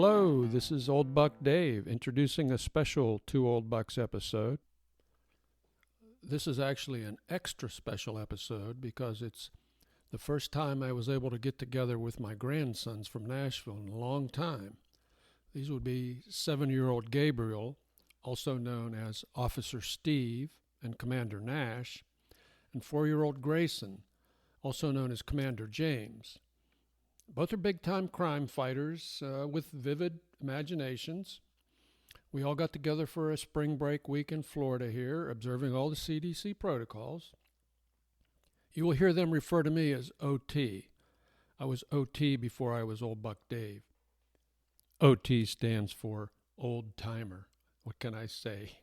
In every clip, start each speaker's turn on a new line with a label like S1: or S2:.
S1: Hello, this is Old Buck Dave introducing a special Two Old Bucks episode. This is actually an extra special episode because it's the first time I was able to get together with my grandsons from Nashville in a long time. These would be 7-year-old Gabriel, also known as Officer Steve and Commander Nash, and 4-year-old Grayson, also known as Commander James. Both are big-time crime fighters with vivid imaginations. We all got together for a spring break week in Florida here, observing all the CDC protocols. You will hear them refer to me as OT. I was OT before I was Old Buck Dave. OT stands for Old Timer. What can I say?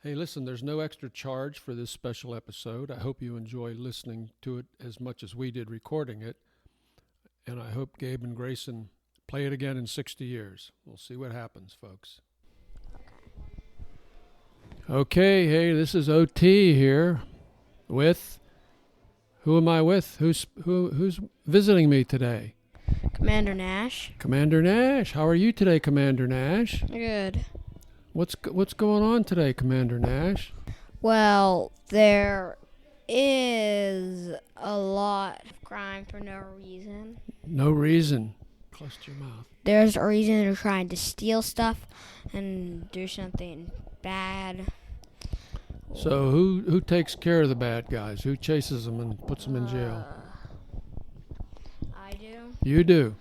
S1: Hey, listen, there's no extra charge for this special episode. I hope you enjoy listening to it as much as we did recording it. And I hope Gabe and Grayson play it again in 60 years. We'll see what happens, folks. Okay, hey, this is OT here with... Who am I with? Who's visiting me today?
S2: Commander Nash.
S1: Commander Nash. How are you today, Commander Nash?
S2: Good.
S1: What's going on today, Commander Nash?
S2: Well, there is a lot of crime for no reason.
S1: No reason. Close to your mouth.
S2: There's a reason they're trying to steal stuff and do something bad.
S1: So who takes care of the bad guys? Who chases them and puts them in jail?
S2: I do.
S1: You do.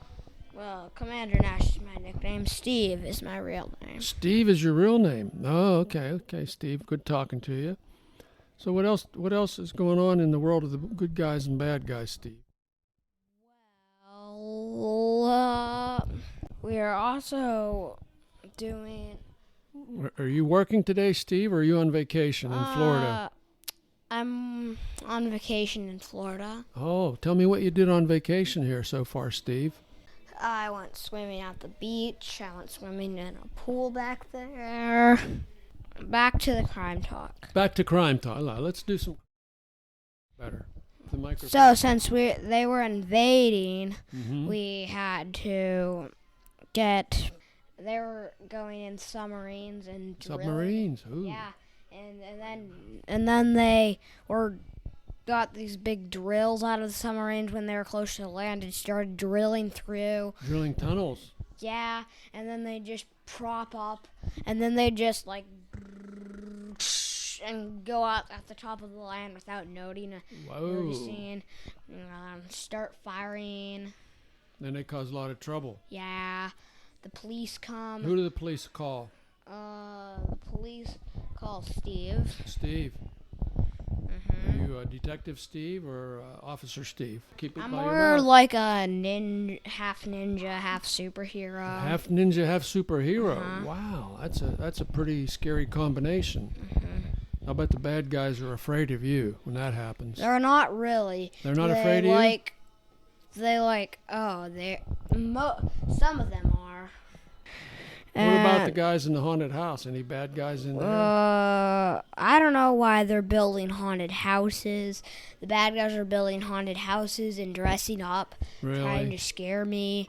S2: Well, Commander Nash is my nickname. Steve is my real name.
S1: Steve is your real name. Oh, okay, Steve. Good talking to you. So what else is going on in the world of the good guys and bad guys, Steve?
S2: Well, we are also doing...
S1: Are you working today, Steve, or are you on vacation in Florida?
S2: I'm on vacation in Florida.
S1: Oh, tell me what you did on vacation here so far, Steve.
S2: I went swimming at the beach. I went swimming in a pool back there. Back to the crime talk.
S1: Back to crime talk. Let's do some better. The microphone.
S2: So since they were invading,
S1: Mm-hmm.
S2: we had to get... They were going in submarines and drilling.
S1: Submarines. Ooh.
S2: Yeah, and then they got these big drills out of the submarines when they were close to the land and started drilling through.
S1: Drilling tunnels.
S2: Yeah, and then they just prop up, and then they just and go out at the top of the land without noticing. Start firing.
S1: Then they cause a lot of trouble.
S2: Yeah. The police come.
S1: Who do the police call?
S2: The police call Steve.
S1: Steve.
S2: Mm-hmm.
S1: Are you Detective Steve or Officer Steve? Keep it
S2: I'm
S1: by your
S2: more
S1: mouth.
S2: like a half ninja, half superhero.
S1: Half ninja, half superhero.
S2: Uh-huh.
S1: Wow, that's a pretty scary combination.
S2: Mm-hmm.
S1: I bet the bad guys are afraid of you when that happens.
S2: They're not really.
S1: They're not afraid of you?
S2: Some of them are.
S1: What about the guys in the haunted house? Any bad guys in there?
S2: I don't know why they're building haunted houses. The bad guys are building haunted houses and dressing up, trying to scare me.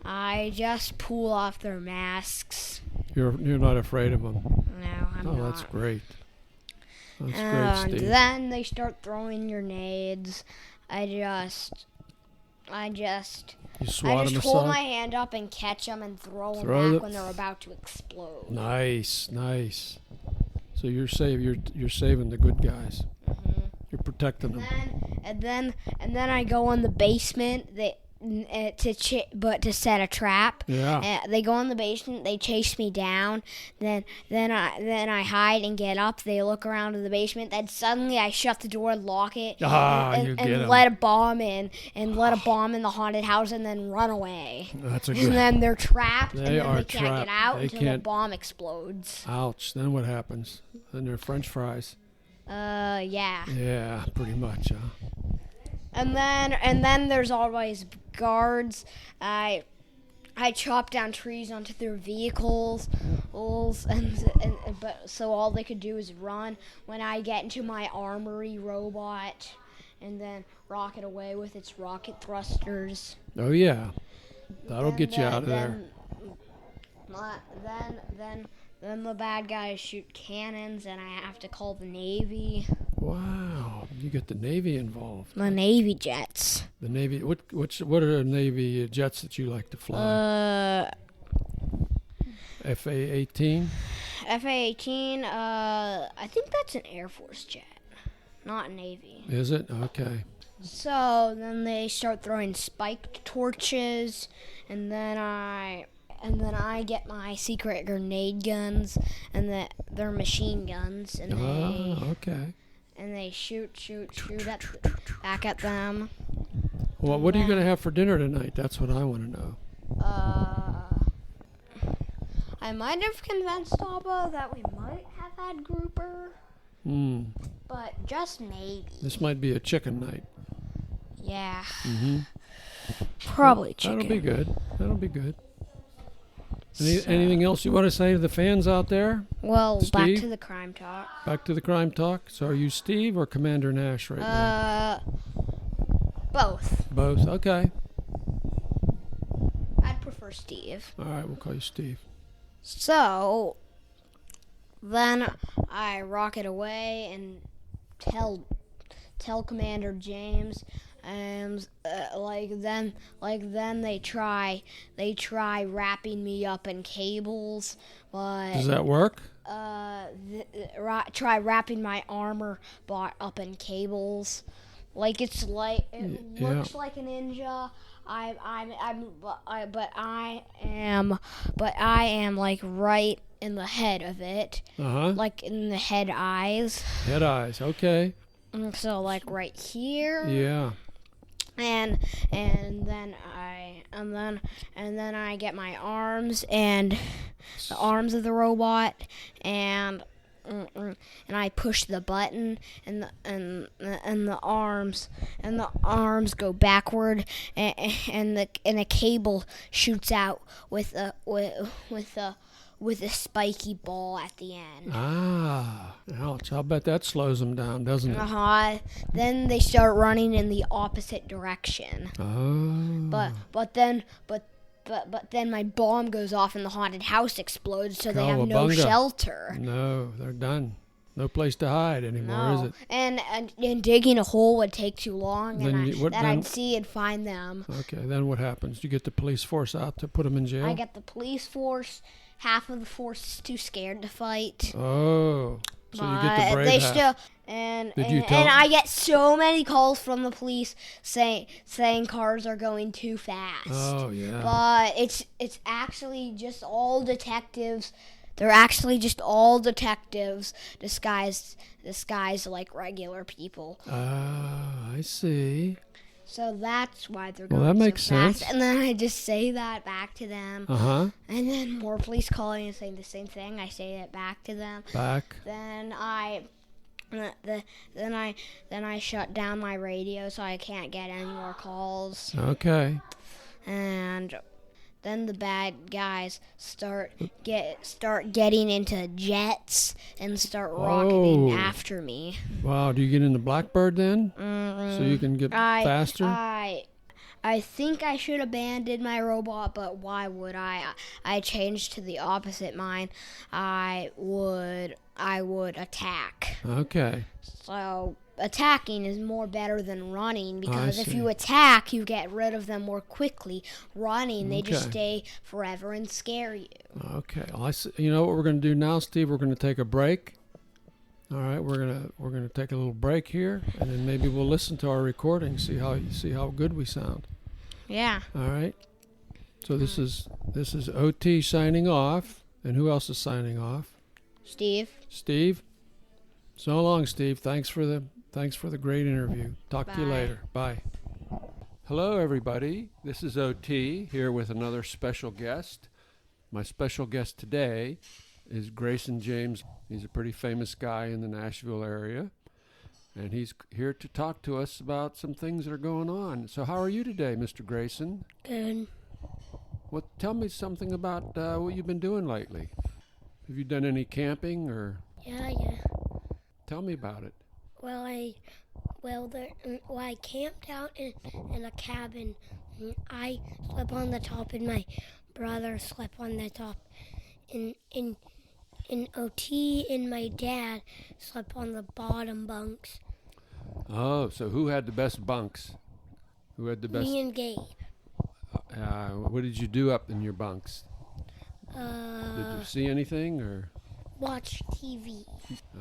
S2: I just pull off their masks.
S1: You're not afraid of them?
S2: No, I'm not.
S1: Oh, that's great. That's great,
S2: And
S1: Steve.
S2: then they start throwing grenades. I
S1: You swat them
S2: hold
S1: aside?
S2: my hand up and catch them and throw them back when they're about to explode.
S1: Nice. So you're saving the good guys.
S2: Mm-hmm.
S1: You're protecting them.
S2: And then I go in the basement. To set a trap.
S1: Yeah.
S2: They go in the basement. They chase me down. Then I hide and get up. They look around in the basement. Then suddenly I shut the door, lock it, and let a bomb in, the haunted house, and then run away.
S1: That's a good.
S2: And then they're trapped.
S1: They
S2: and then
S1: are
S2: they can't get out
S1: They
S2: until
S1: can't.
S2: the bomb explodes.
S1: Ouch. Then what happens? Then they're French fries.
S2: Yeah.
S1: Yeah, pretty much, huh?
S2: And then there's always guards. I chop down trees onto their vehicles, but so all they could do is run. When I get into my armory robot, and then rocket away with its rocket thrusters.
S1: Oh yeah, that'll get you out of there.
S2: Then the bad guys shoot cannons, and I have to call the Navy.
S1: Wow, you get the Navy involved.
S2: The Navy jets.
S1: The Navy. What are the Navy jets that you like to fly? FA-18.
S2: FA-18. I think that's an Air Force jet, not Navy.
S1: Is it? Okay.
S2: So then they start throwing spiked torches, and then I get my secret grenade guns, and they're machine guns, and they shoot back at them.
S1: Well, what are you going to have for dinner tonight? That's what I want to know.
S2: I might have convinced Abba that we might have had grouper, but just maybe.
S1: This might be a chicken night.
S2: Yeah.
S1: Mm-hmm.
S2: Probably chicken.
S1: That'll be good. Anything else you want to say to the fans out there?
S2: Well,
S1: Steve?
S2: back to the crime talk.
S1: Back to the crime talk. So are you Steve or Commander Nash right now?
S2: Both.
S1: Both, okay.
S2: I'd prefer Steve.
S1: All right, we'll call you Steve.
S2: So, then I rocket away and tell Commander James, and then they try wrapping me up in cables, but
S1: does that work?
S2: Try wrapping my armor bot up in cables, looks like a ninja. But I am like right in the head of it, like in the head eyes.
S1: Head eyes, okay.
S2: So like right here.
S1: Yeah.
S2: And then I get my arms and the arms of the robot, and I push the button, and the arms go backward, and the cable shoots out with a spiky ball at the end.
S1: Ouch! I'll bet that slows them down, doesn't it?
S2: Then they start running in the opposite direction. But then my bomb goes off and the haunted house explodes, so they have no shelter.
S1: No, they're done. No place to hide anymore, is it?
S2: And digging a hole would take too long, I'd see and find them.
S1: Okay, then what happens? You get the police force out to put them in jail?
S2: I get the police force. Half of the force is too scared to fight.
S1: Oh, so you get the brave half.
S2: And I get so many calls from the police saying cars are going too fast.
S1: Oh yeah.
S2: But it's actually just all detectives. They're actually just all detectives disguised like regular people.
S1: I see.
S2: So that's why they're going
S1: that
S2: so
S1: makes
S2: fast.
S1: sense.
S2: And then I just say that back to them. And then more police calling and saying the same thing. I say it back to them. Then I shut down my radio so I can't get any more calls.
S1: Okay.
S2: And then the bad guys start getting into jets and start rocketing after me.
S1: Wow, do you get into Blackbird then? So you can get faster?
S2: I think I should abandon my robot, but why would I? I changed to the opposite mind. I would attack.
S1: Okay.
S2: So attacking is more better than running, because if you attack, you get rid of them more quickly. Running, they just stay forever and scare you.
S1: Okay. Well, you know what we're going to do now, Steve? We're going to take a break. All right, we're gonna take a little break here, and then maybe we'll listen to our recording, see how good we sound.
S2: Yeah.
S1: All right. So this is OT signing off, and who else is signing off?
S2: Steve.
S1: Steve. So long, Steve. Thanks for the great interview. Talk to you later. Bye. Hello, everybody. This is OT here with another special guest. My special guest today is Grayson James. He's a pretty famous guy in the Nashville area, and he's here to talk to us about some things that are going on. So how are you today, Mr. Grayson?
S3: Good.
S1: Well, tell me something about what you've been doing lately. Have you done any camping or?
S3: Yeah.
S1: Tell me about it.
S3: Well, I camped out in a cabin. I slept on the top, and my brother slept on the top, and OT and my dad slept on the bottom bunks.
S1: Oh, so who had the best bunks? Who had the best?
S3: Me and Gabe.
S1: What did you do up in your bunks? Did you see anything or?
S3: Watch TV.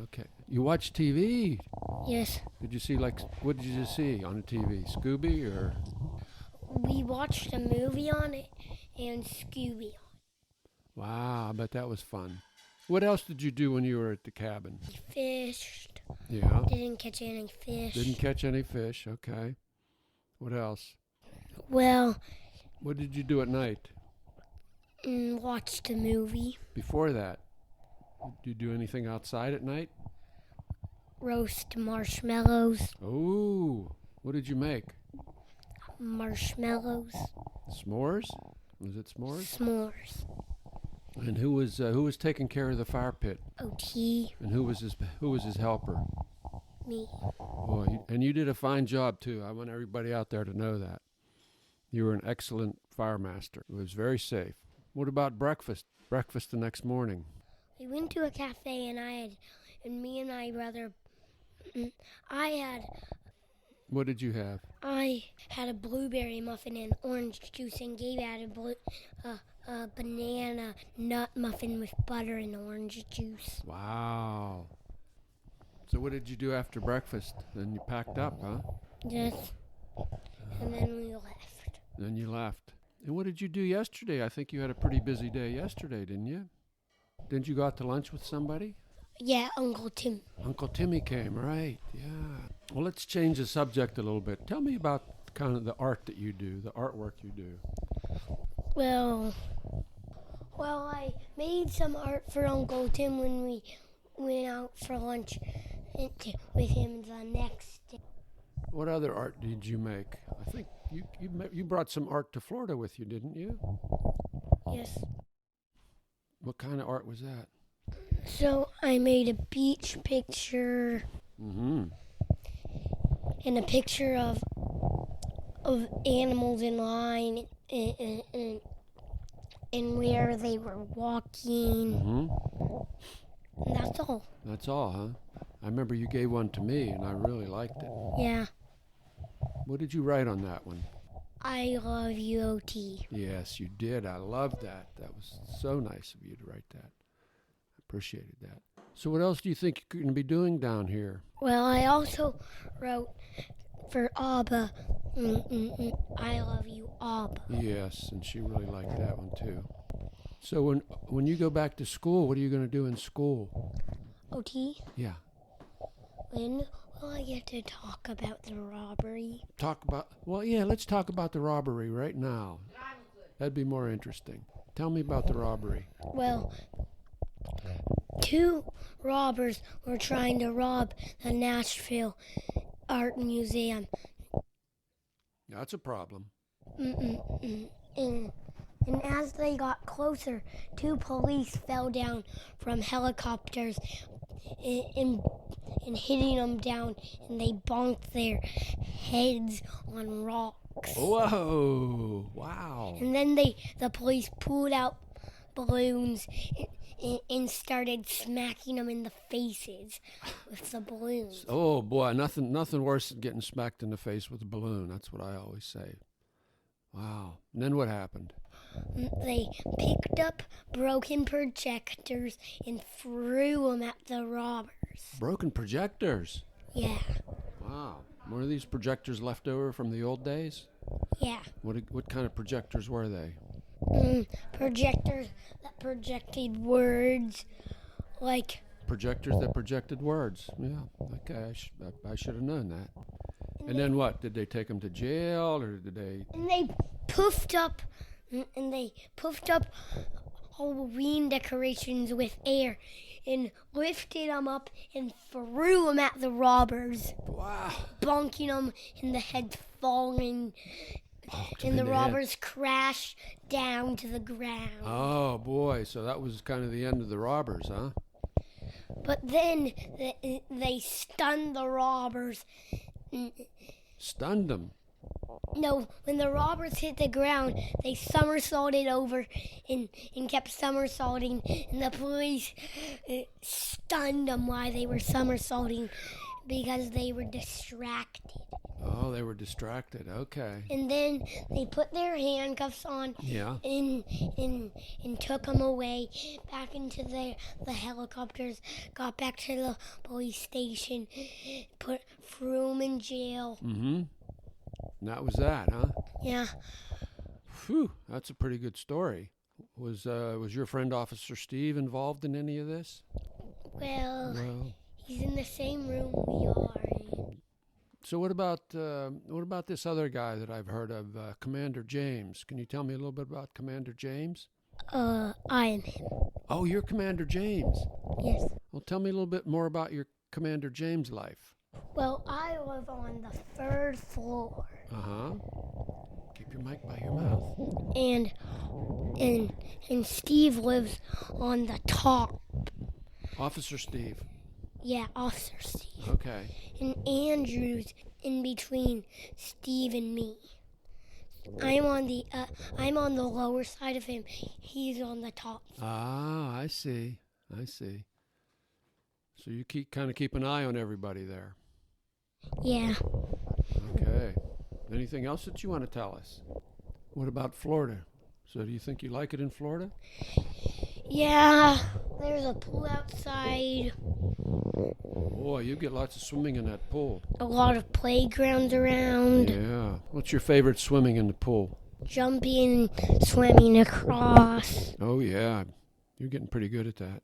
S1: Okay. You watch TV?
S3: Yes.
S1: Did you see, what did you see on the TV? Scooby or?
S3: We watched a movie on it and Scooby on it.
S1: Wow, I bet that was fun. What else did you do when you were at the cabin?
S3: Fished.
S1: Yeah.
S3: Didn't catch any fish.
S1: Didn't catch any fish, okay. What else?
S3: Well.
S1: What did you do at night?
S3: Watched a movie.
S1: Before that? Did you do anything outside at night?
S3: Roast marshmallows.
S1: Oh, what did you make?
S3: Marshmallows.
S1: S'mores? Was it s'mores?
S3: S'mores.
S1: And who was taking care of the fire pit?
S3: OT.
S1: And who was his helper?
S3: Me.
S1: Boy, and you did a fine job too. I want everybody out there to know that. You were an excellent fire master. It was very safe. What about breakfast? Breakfast the next morning.
S3: We went to a cafe and me and my brother,
S1: What did you have?
S3: I had a blueberry muffin and orange juice, and Gabe had a banana nut muffin with butter and orange juice.
S1: Wow. So what did you do after breakfast? Then you packed up, huh?
S3: Yes. And then we left.
S1: Then you left. And what did you do yesterday? I think you had a pretty busy day yesterday, didn't you? Didn't you go out to lunch with somebody?
S3: Yeah, Uncle Tim.
S1: Uncle Timmy came, right? Yeah. Well, let's change the subject a little bit. Tell me about kind of the art that you do, the artwork you do.
S3: Well, I made some art for Uncle Tim when we went out for lunch with him the next day.
S1: What other art did you make? I think you brought some art to Florida with you, didn't you?
S3: Yes.
S1: What kind of art was that?
S3: So I made a beach picture.
S1: Mm-hmm.
S3: And a picture of animals in line and where they were walking.
S1: Mm-hmm.
S3: And that's all.
S1: That's all, huh? I remember you gave one to me, and I really liked it.
S3: Yeah.
S1: What did you write on that one?
S3: I love you, OT.
S1: Yes, you did. I loved that. That was so nice of you to write that. I appreciated that. So what else do you think you're going to be doing down here?
S3: Well, I also wrote for Abba, I love you, Abba.
S1: Yes, and she really liked that one too. So when you go back to school, what are you going to do in school?
S3: OT?
S1: Yeah.
S3: When will I get to talk about the robbery?
S1: Let's talk about the robbery right now. That'd be more interesting. Tell me about the robbery.
S3: Well, 2 robbers were trying to rob the Nashville Art Museum.
S1: That's a problem.
S3: And as they got closer, 2 police fell down from helicopters and hitting them down, and they bonked their heads on rocks.
S1: Whoa! Wow!
S3: And then the police pulled out balloons and started smacking them in the faces with the balloons.
S1: Oh boy, nothing worse than getting smacked in the face with a balloon. That's what I always say. Wow. And then what happened?
S3: They picked up broken projectors and threw them at the robbers.
S1: Broken projectors?
S3: Yeah.
S1: Wow. Were these projectors left over from the old days?
S3: Yeah.
S1: What kind of projectors were they?
S3: Projectors that projected words, like...
S1: Projectors that projected words. Yeah. Okay, I should have known that. And then what? Did they take them to jail, or did they...
S3: And they puffed up Halloween decorations with air and lifted them up and threw them at the robbers.
S1: Wow.
S3: Bonking them in the head, falling. And the robbers crashed down to the ground.
S1: Oh, boy. So that was kind of the end of the robbers, huh?
S3: But then they stunned the robbers.
S1: Stunned them?
S3: No, when the robbers hit the ground, they somersaulted over and kept somersaulting, and the police stunned them while they were somersaulting because they were distracted.
S1: Oh, they were distracted. Okay.
S3: And then they put their handcuffs on.
S1: Yeah.
S3: And took them away back into the helicopters. Got back to the police station. Threw them in jail.
S1: Mm-hmm. And that was that, huh?
S3: Yeah.
S1: Phew. That's a pretty good story. Was your friend Officer Steve involved in any of this?
S3: Well, he's in the same room we are in.
S1: So what about this other guy that I've heard of, Commander James? Can you tell me a little bit about Commander James?
S3: I am him.
S1: Oh, you're Commander James.
S3: Yes.
S1: Well, tell me a little bit more about your Commander James life.
S3: Well, I live on the 3rd floor.
S1: Uh-huh. Keep your mic by your mouth.
S3: And Steve lives on the top.
S1: Officer Steve.
S3: Yeah, Officer Steve.
S1: Okay.
S3: And Andrew's in between Steve and me. I'm on the lower side of him. He's on the top.
S1: Ah, I see. So you keep an eye on everybody there.
S3: Yeah.
S1: Okay. Anything else that you want to tell us? What about Florida? So do you think you like it in Florida?
S3: Yeah. There's a pool outside.
S1: Boy, you get lots of swimming in that pool.
S3: A lot of playgrounds around.
S1: Yeah. What's your favorite swimming in the pool?
S3: Jumping, swimming across.
S1: Oh, yeah. You're getting pretty good at that.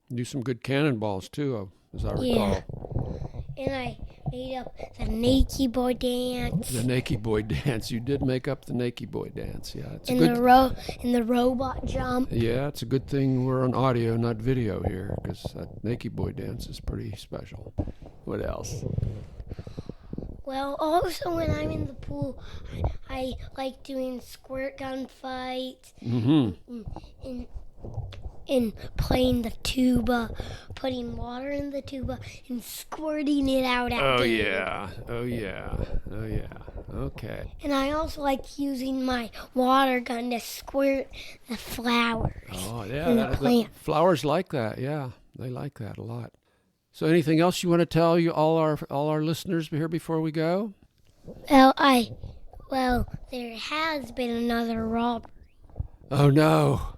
S1: You do some good cannonballs, too, as I recall.
S3: Yeah. And I made up the Nakey Boy dance.
S1: The Nakey Boy dance. You did make up the Nakey Boy dance. Yeah. It's
S3: and the robot jump.
S1: Yeah, it's a good thing we're on audio, not video here, because that Nakey Boy dance is pretty special. What else?
S3: Well, also when I'm in the pool, I like doing squirt gun fights.
S1: Mm-hmm.
S3: And playing the tuba, putting water in the tuba and squirting it out at Gabe.
S1: Oh yeah. Okay.
S3: And I also like using my water gun to squirt the flowers.
S1: Oh yeah,
S3: and the plant.
S1: Flowers like that. Yeah, they like that a lot. So anything else you want to tell all our listeners here before we go?
S3: Well, there has been another robbery.
S1: Oh no.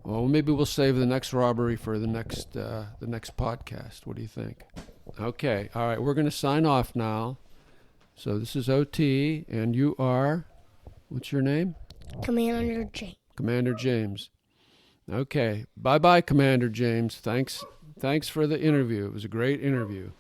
S1: Well, maybe we'll save the next robbery for the next podcast. What do you think? Okay. All right. We're going to sign off now. So this is OT, and you are, what's your name?
S3: Commander James.
S1: Commander James. Okay. Bye-bye, Commander James. Thanks for the interview. It was a great interview.